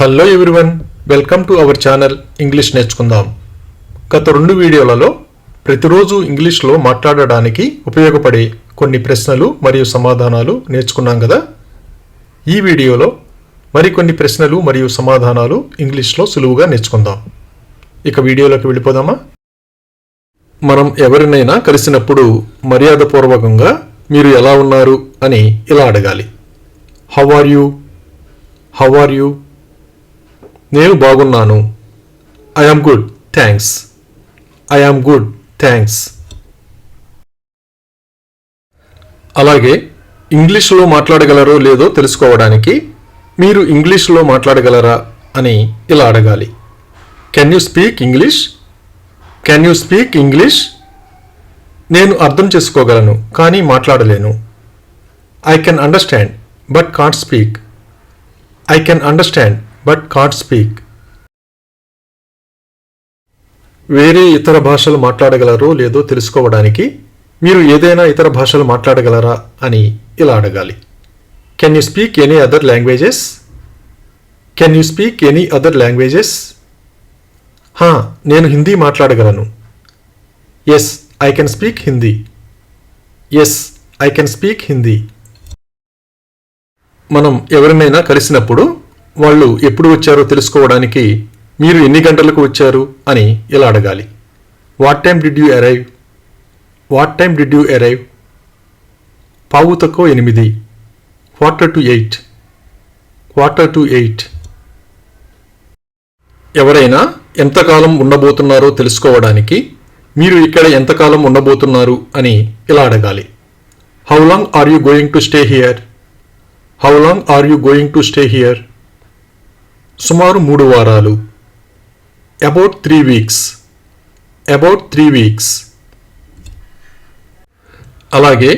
Hello everyone, welcome to our channel English నేర్చుకుందాం. గత 2 వీడియోలలో ప్రతిరోజు ఇంగ్లీష్లో మాట్లాడడానికి ఉపయోగపడే కొన్ని ప్రశ్నలు మరియు సమాధానాలు నేర్చుకున్నాం కదా. ఈ వీడియోలో మరికొన్ని ప్రశ్నలు మరియు సమాధానాలు ఇంగ్లీష్లో సులువుగా నేర్చుకుందాం. ఇక వీడియోలోకి వెళ్ళిపోదామా? మనం ఎవరినైనా కలిసినప్పుడు మర్యాదపూర్వకంగా మీరు ఎలా ఉన్నారు అని ఇలా అడగాలి. How are you? How are you? నేను బాగున్నాను. I am good thanks. I am good thanks. అలాగే ఇంగ్లీష్లో మాట్లాడగలరో లేదో తెలుసుకోవడానికి మీరు ఇంగ్లీష్లో మాట్లాడగలరా అని ఇలా అడగాలి. Can you speak English? Can you speak English? నేను అర్థం చేసుకోగలను కానీ మాట్లాడలేను. I can understand but can't speak. I can understand but can't speak. వేరే ఇతర భాషలు మాట్లాడగలరో లేదో తెలుసుకోవడానికి మీరు ఏదైనా ఇతర భాషలు మాట్లాడగలరా అని ఇలా అడగాలి. Can you speak any other languages? Can you speak any other languages? నేను హిందీ మాట్లాడగలను. Yes I can speak Hindi. Yes I can speak Hindi. మనం ఎవరినైనా కలిసినప్పుడు వాళ్ళు ఎప్పుడు వచ్చారో తెలుసుకోవడానికి మీరు ఎన్ని గంటలకు వచ్చారు అని ఇలా అడగాలి. What time did you arrive? What time did you arrive? 7:45. 7:45. 7:45. ఎవరైనా ఎంతకాలం ఉండబోతున్నారో తెలుసుకోవడానికి మీరు ఇక్కడ ఎంతకాలం ఉండబోతున్నారు అని ఇలా అడగాలి. How long are you going to stay here? How long are you going to stay here? సుమారు 3 వారాలు. About 3 weeks. About 3 weeks. అలాగే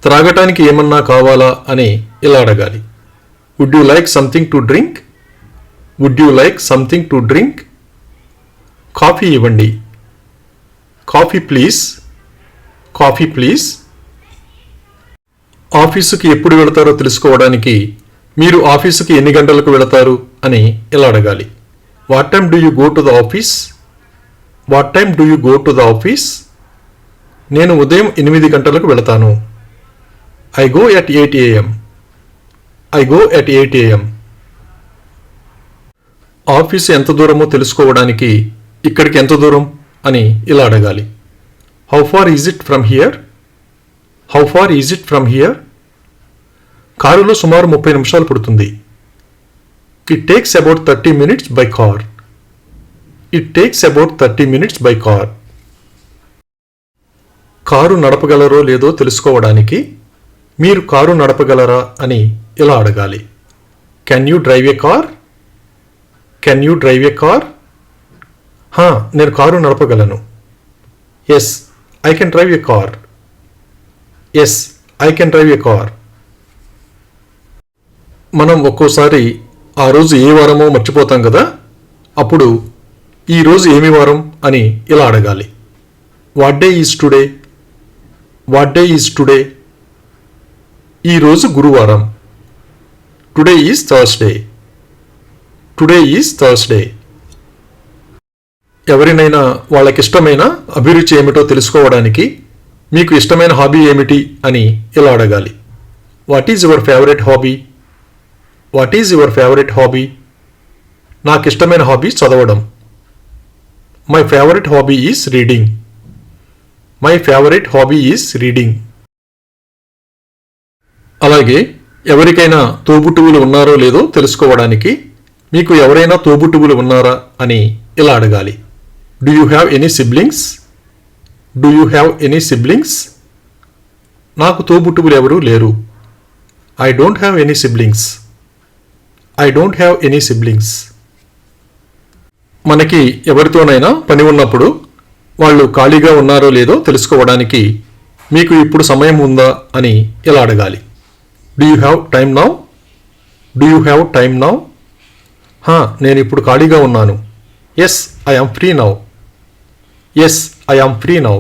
త్రాగటానికి ఏమన్నా కావాలా అని ఇలా అడగాలి. Would you like something to drink? Would you like something to drink? Coffee ఇవ్వండి. Coffee please. Coffee please. ఆఫీసుకి ఎప్పుడు వెళతారో తెలుసుకోవడానికి మీరు ఆఫీసుకి ఎన్ని గంటలకు వెళతారు అని ఇలా అడగాలి. What time do you go to the office? What time do you go to the office? నేను ఉదయం 8 గంటలకు వెళతాను. I go at 8 AM. I go at 8 AM. Office ఎంత దూరమో తెలుసుకోవడానికి ఇక్కడికి ఎంత దూరం అని ఇలా అడగాలి. How far is it from here? How far is it from here? కారులో సుమారు 30 నిమిషాలు పడుతుంది. It takes about 30 minutes by car. It takes about 30 minutes by car. Car నడపగలరో లేదో తెలుసుకోవడానికి మీరు కారు నడపగలరా అని ఇలా అడగాలి. Can you drive a car? Can you drive a car? నేను కారు నడపగలను. Yes I can drive a car. Yes I can drive a car. మనం ఒక్కోసారి ఆ రోజు ఏ వారమో మర్చిపోతాం కదా. అప్పుడు ఈ రోజు ఏమి వారం అని ఇలా అడగాలి. What day is today? What day is today? ఈరోజు గురువారం. Today is Thursday. Today is Thursday. ఎవరినైనా వాళ్ళకిష్టమైన అభిరుచి ఏమిటో తెలుసుకోవడానికి మీకు ఇష్టమైన హాబీ ఏమిటి అని ఇలా అడగాలి. What is your favourite hobby? What is your favourite hobby? నాకు ఇష్టమైన హాబీ చదవడం. My favourite hobby is reading. My favourite hobby is reading. అలాగే ఎవరికైనా తోబుట్టువులు ఉన్నారో లేదో తెలుసుకోవడానికి మీకు ఎవరైనా తోబుట్టువులు ఉన్నారా అని ఇలా అడగాలి. Do you have any siblings? Do you have any siblings? నాకు తోబుట్టువులు ఎవరూ లేరు. I don't have any siblings. I don't have any siblings. మనకి ఎవరితోనైనా పని ఉన్నప్పుడు వాళ్ళు ఖాళీగా ఉన్నారో లేదో తెలుసుకోవడానికి మీకు ఇప్పుడు సమయం ఉందా అని ఇలా అడగాలి. Do you have time now? Do you have time now? నేను ఇప్పుడు ఖాళీగా ఉన్నాను. Yes I am free now. Yes I am free now.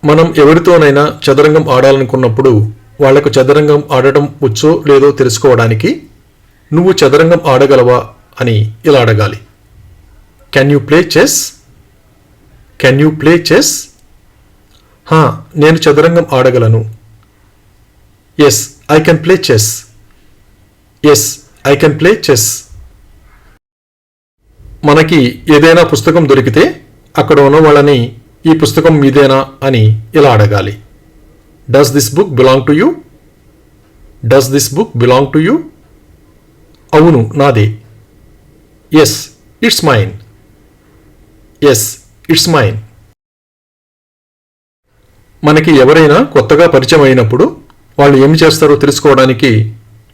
మనం ఎవరితోనైనా చదరంగం ఆడాలనుకున్నప్పుడు వాళ్లకు చదరంగం ఆడటం వచ్చో లేదో తెలుసుకోవడానికి నువ్వు చదరంగం ఆడగలవా అని ఇలా అడగాలి. Can you play chess? Can you play chess? నేను చదరంగం ఆడగలను. Yes I can play chess. Yes I can play chess. మనకి ఏదైనా పుస్తకం దొరికితే అక్కడ ఉన్న వాళ్ళని ఈ పుస్తకం మీదేనా అని ఇలా అడగాలి. Does this book belong to you? Does this book belong to you? అవును నాదే. Yes it's mine. Yes it's mine. మనకి ఎవరైనా కొత్తగా పరిచయం అయినప్పుడు వాళ్ళు ఏమి చేస్తారో తెలుసుకోవడానికి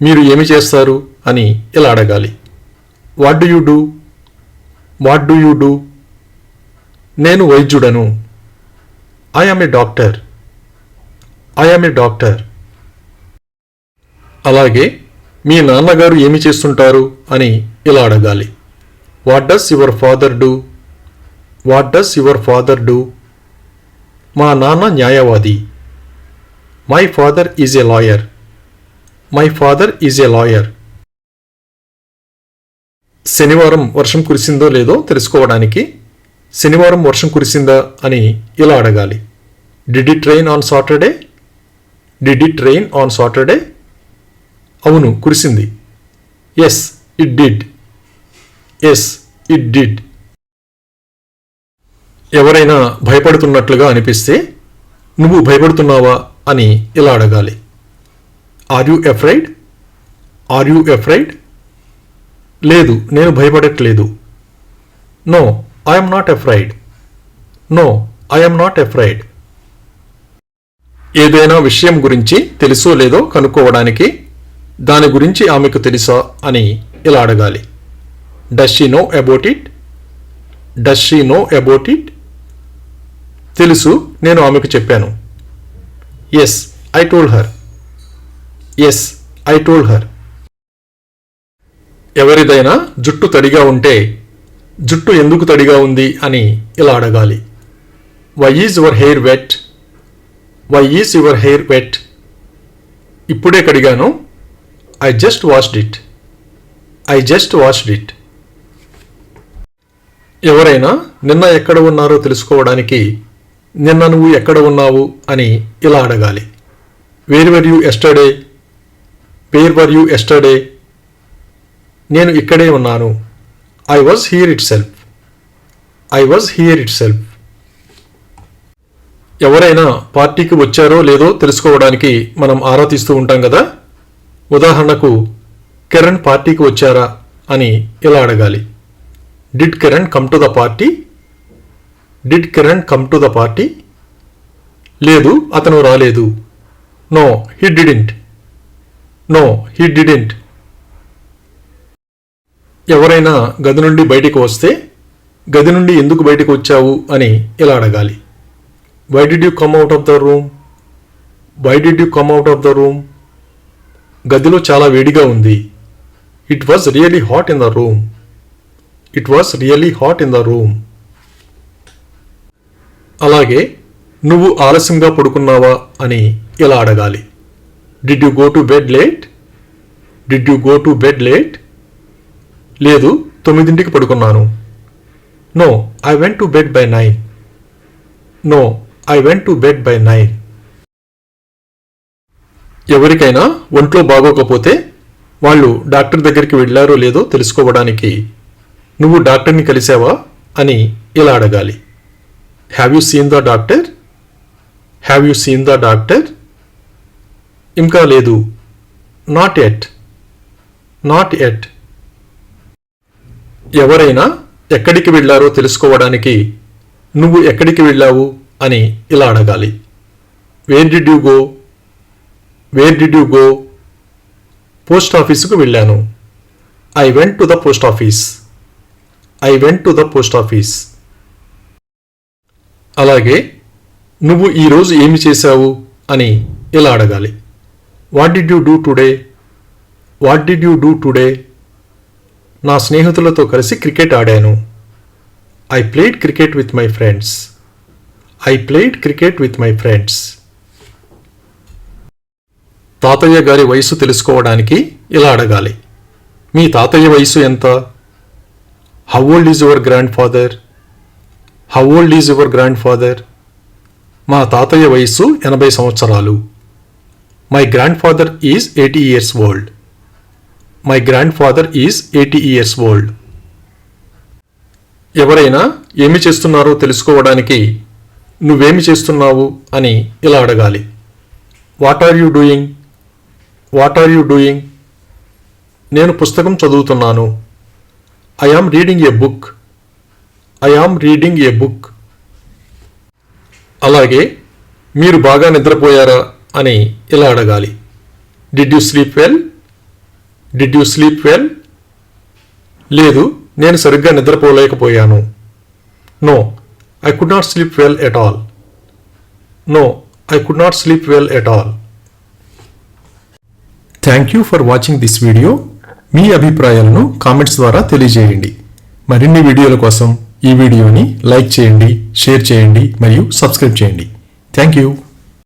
మీరు ఏమి చేస్తారు అని ఇలా అడగాలి. What do you do? What do you do? నేను వైద్యుడను. I am a doctor. I am a doctor. అలాగే మీ నాన్నగారు ఏమి చేస్తుంటారు అని ఇలా అడగాలి. What does your father do? What does your father do? మా నాన్న న్యాయవాది. My father is a lawyer. My father is a lawyer. శనివారం వర్షం కురిసిందో లేదో తెలుసుకోవడానికి శనివారం వర్షం కురిసిందా అని ఇలా అడగాలి. Did it rain on Saturday? Did it rain on Saturday? అవును కురిసింది. Yes it did. Yes it did. ఎవరైనా భయపడుతున్నట్లుగా అనిపిస్తే నువ్వు భయపడుతున్నావా అని ఇలా అడగాలి. Are you afraid? Are you afraid? లేదు నేను భయపడట్లేదు. No I'm not afraid. No I'm not afraid. ఏదైనా విషయం గురించి తెలుసో లేదో కనుక్కోవడానికి దాని గురించి ఆమెకు తెలుసా అని ఇలా అడగాలి. Does she know about it? Does she know about it? తెలుసు నేను ఆమెకు చెప్పాను. Yes I told her. Yes I told her. ఎవరిదైనా జుట్టు తడిగా ఉంటే జుట్టు ఎందుకు తడిగా ఉంది అని ఇలా అడగాలి. Why is your hair wet? Why is your hair wet? ఇప్పుడే కడిగాను. I just washed it. I just washed it. ఎవరైనా నిన్న ఎక్కడ ఉన్నారో తెలుసుకోవడానికి నిన్న నువ్వు ఎక్కడ ఉన్నావు అని ఇలా అడగాలి. Where were you yesterday? Where were you yesterday? నేను ఇక్కడే ఉన్నాను. I was here it self. I was here it self. ఎవరైనా పార్టీకి వచ్చారో లేదో తెలుసుకోవడానికి మనం ఆరా తీస్తూ ఉంటాం కదా. ఉదాహరణకు కిరణ్ పార్టీకి వచ్చారా అని ఇలా అడగాలి. Did Kiran come to the party? Did Kiran come to the party? లేదు అతను రాలేదు. No he didn't. No he didn't. ఎవరైనా గది నుండి బయటికి వస్తే గది నుండి ఎందుకు బయటకు వచ్చావు అని ఇలా అడగాలి. Why did you come out of the room? Why did you come out of the room? గదిలో చాలా వేడిగా ఉంది. It was really hot in the room. It was really hot in the room. అలాగే నువ్వు ఆలస్యంగా పడుకున్నావా అని ఇలా అడగాలి. Did you go to bed late? Did you go to bed late? లేదు 9ంటికి పడుకున్నాను. No I went to bed by 9. No I went to bed by 9. ఎవరికైనా ఒంట్లో బాగోకపోతే వాళ్ళు డాక్టర్ దగ్గరికి వెళ్ళారో లేదో తెలుసుకోవడానికి నువ్వు డాక్టర్ని కలిసావా అని ఇలా అడగాలి. Have you seen the doctor? Have you seen the doctor? ఇంకా లేదు. Not at. Not at. ఎవరైనా ఎక్కడికి వెళ్ళారో తెలుసుకోవడానికి నువ్వు ఎక్కడికి వెళ్ళావు అని ఇలా అడగాలి. Where did you go? Where did you go? Post ఆఫీసుకు వెళ్ళాను. I went to the post office. I went to the post office. అలాగే నువ్వు ఈరోజు ఏమి చేశావు అని ఇలా అడగాలి. What did you do today? What did you do today? నా స్నేహితులతో కలిసి క్రికెట్ ఆడాను. I played cricket with my friends. I played cricket with my friends. తాతయ్య గారి వయసు తెలుసుకోవడానికి ఇలా అడగాలి. మీ తాతయ్య వయసు ఎంత? How old is your grand father? How old is your grand father? మా తాతయ్య వయస్సు 80 సంవత్సరాలు. My grand father is 80 years old. My grand father is 80 years old. ఎవరైనా ఏమి చేస్తున్నారో తెలుసుకోవడానికి నువ్వేమి చేస్తున్నావు అని ఇలా అడగాలి. What are you doing? What are you doing? నేను పుస్తకం చదువుతున్నాను. I am reading a book. I am reading a book. అలాగే మీరు బాగా నిద్రపోయారా అని ఇలా అడగాలి. Did you sleep well? Did you sleep well? లేదు, నేను సరిగ్గా నిద్రపోలేకపోయాను. No, I could not sleep well at all. No, I could not sleep well at all. Thank you for watching this video. మీ అభిప్రాయాలను కామెంట్స్ ద్వారా తెలియజేయండి. మరిన్ని వీడియోల కోసం ఈ వీడియోని లైక్ చేయండి, షేర్ చేయండి మరియు సబ్స్క్రైబ్ చేయండి. Thank you.